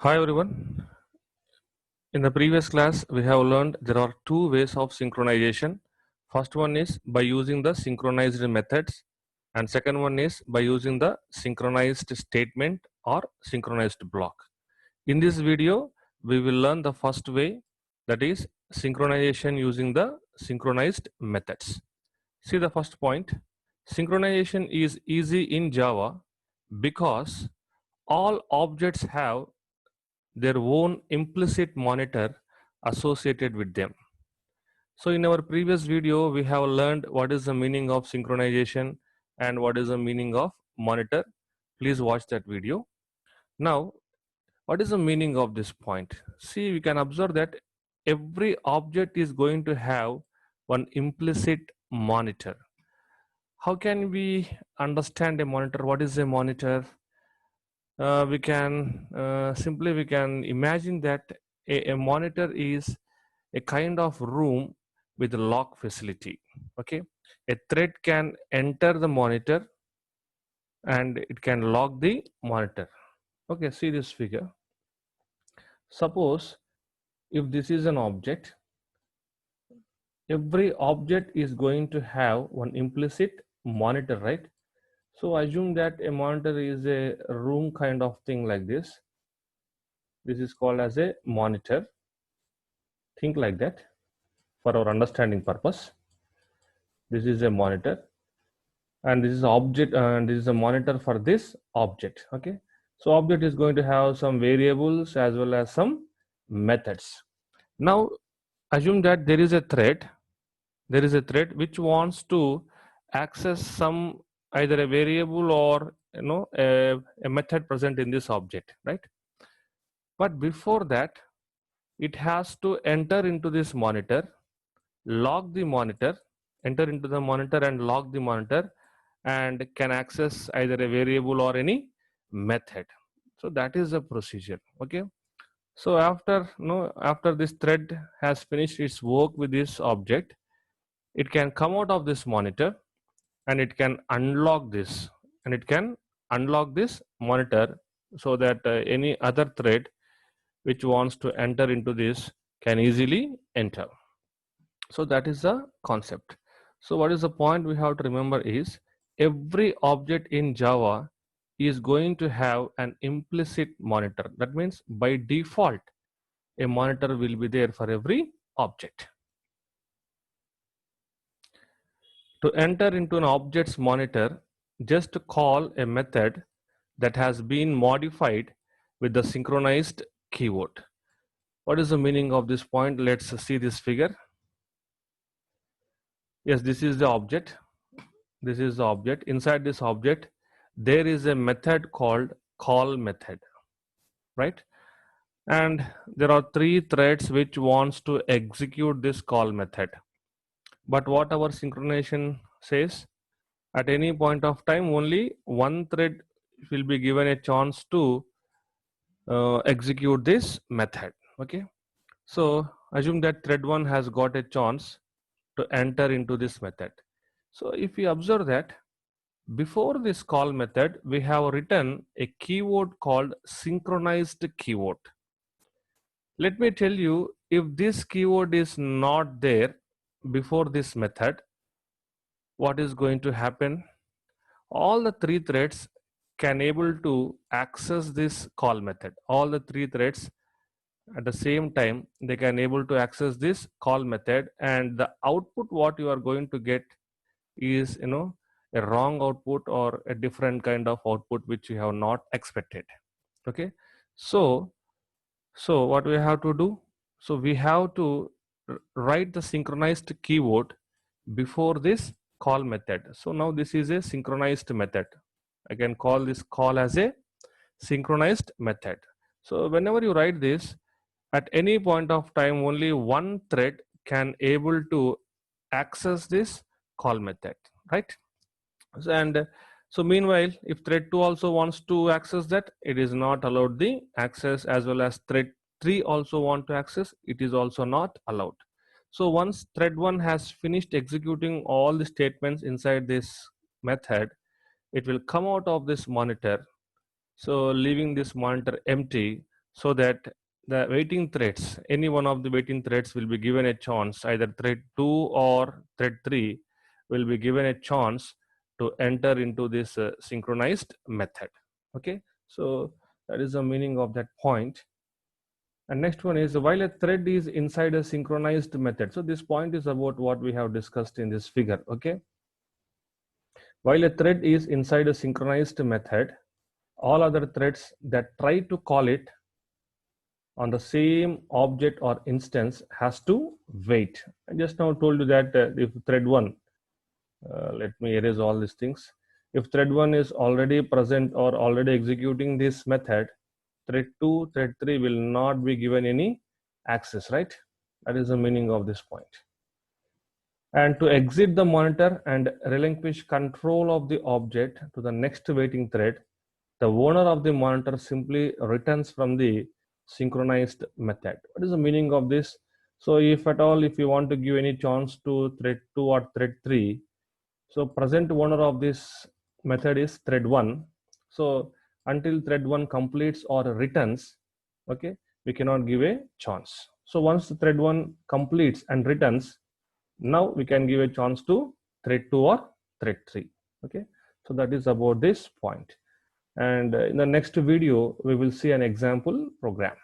Hi everyone. In the previous class, we have learned there are two ways of synchronization. First one is by using the synchronized methods, and second one is by using the synchronized statement or synchronized block. In this video, we will learn the first way, that is synchronization using the synchronized methods. See the first point. Synchronization is easy in Java because all objects have their own implicit monitor associated with them. So in our previous video, we have learned what is the meaning of synchronization and what is the meaning of monitor. Please watch that video. Now, what is the meaning of this point? See, we can observe that every object is going to have one implicit monitor. How can we understand a monitor? What is a monitor? We can imagine that a monitor is a kind of room with a lock facility. Okay, a thread can enter the monitor and it can lock the monitor. Okay, see this figure. Suppose if this is an object, every object is going to have one implicit monitor, right? So assume that a monitor is a room kind of thing like this. This is called as a monitor. Think like that for our understanding purpose. This is a monitor and this is object, and this is a monitor for this object. Okay, so object is going to have some variables as well as some methods. Now assume that there is a thread which wants to access some either a variable or a method present in this object, right? But before that, it has to enter into this monitor, log the monitor, enter into the monitor and log the monitor, and can access either a variable or any method. So that is the procedure. Okay, so after this thread has finished its work with this object, it can come out of this monitor and it can unlock this, monitor, so that any other thread which wants to enter into this can easily enter. So that is the concept. So what is the point we have to remember is every object in Java is going to have an implicit monitor. That means by default, a monitor will be there for every object. To enter into an object's monitor, just call a method that has been modified with the synchronized keyword. What is the meaning of this point? Let's see this figure. Yes, this is the object. This is the object. Inside this object, there is a method called call method, right? And there are three threads which wants to execute this call method. But what our synchronization says, at any point of time, only one thread will be given a chance to execute this method. Okay, so assume that thread 1 has got a chance to enter into this method. So if we observe that before this call method, we have written a keyword called synchronized keyword. Let me tell you, if this keyword is not there before this method, what is going to happen? All the three threads can able to access this call method. All the three threads at the same time, they can able to access this call method, and the output what you are going to get is a wrong output or a different kind of output which you have not expected. Okay, so what we have to do, so we have to write the synchronized keyword before this call method. So now this is a synchronized method. I can call this call as a synchronized method. So whenever you write this, at any point of time, only one thread can able to access this call method, right? And so meanwhile, if thread 2 also wants to access that, it is not allowed the access, as well as thread 3 also want to access, it is also not allowed. So once thread 1 has finished executing all the statements inside this method, it will come out of this monitor, so leaving this monitor empty. so that the waiting threads, any one of the waiting threads will be given a chance, either thread 2 or thread 3 will be given a chance to enter into this synchronized method. Okay, so that is the meaning of that point. And next one is, while a thread is inside a synchronized method. So this point is about what we have discussed in this figure. Okay, while a thread is inside a synchronized method, all other threads that try to call it on the same object or instance has to wait. I just now told you that if thread 1, let me erase all these things. If thread 1 is already present or already executing this method, thread 2, thread 3 will not be given any access, right? That is the meaning of this point. And to exit the monitor and relinquish control of the object to the next waiting thread, the owner of the monitor simply returns from the synchronized method. What is the meaning of this? So if at all, if you want to give any chance to thread 2 or thread 3, so present owner of this method is thread 1. So until thread 1 completes or returns, okay, we cannot give a chance. So once the thread 1 completes and returns, now we can give a chance to thread 2 or thread 3. Okay, so that is about this point. And in the next video, we will see an example program.